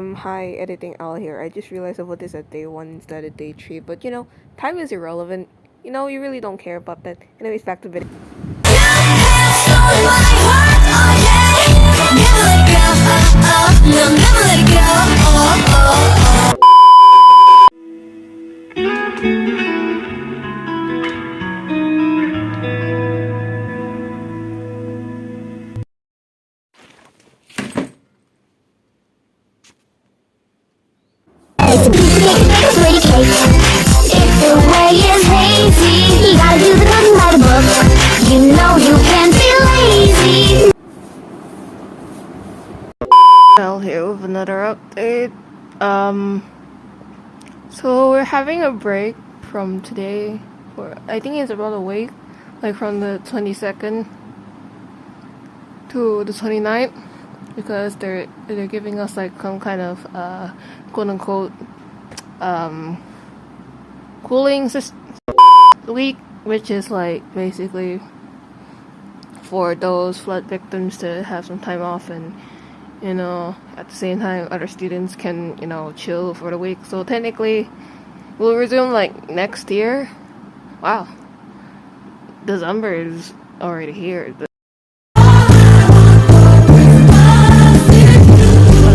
Hi, editing Al here. I just realized I put this at day 1 instead of day 3, but time is irrelevant. You really don't care about that. Anyways, back to video. If the way is hazy, you gotta do the good by the book. You know you can't be lazy. Al here with another update. So we're having a break from today for I think it's about a week, like from the 22nd to the 29th, because they're giving us like some kind of quote unquote cooling week, which is like basically for those flood victims to have some time off, and at the same time other students can chill for the week. So technically we'll resume like next year. Wow, December is already here. I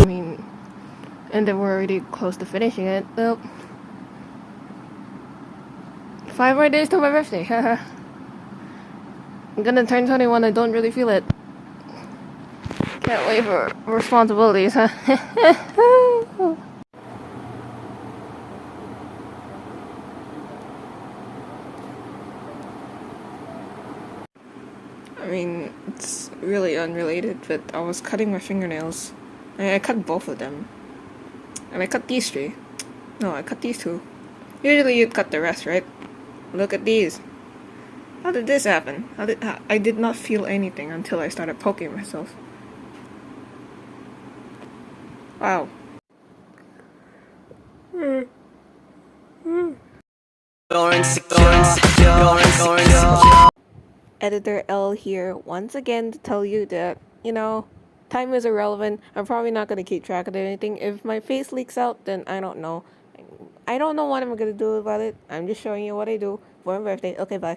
mean, and then we're already close to finishing it. Well, 5 more days till my birthday. I'm gonna turn 21. I don't really feel it. Can't wait for responsibilities, huh? I mean, it's really unrelated, but I was cutting my fingernails. I cut both of them. And I cut these 3. No, I cut these 2. Usually you cut the rest, right? Look at these. How did this happen? I did not feel anything until I started poking myself. Wow. Editor L here once again to tell you that, time is irrelevant. I'm probably not going to keep track of anything. If my face leaks out, then I don't know. I don't know what I'm going to do about it. I'm just showing you what I do for my birthday. Okay, bye.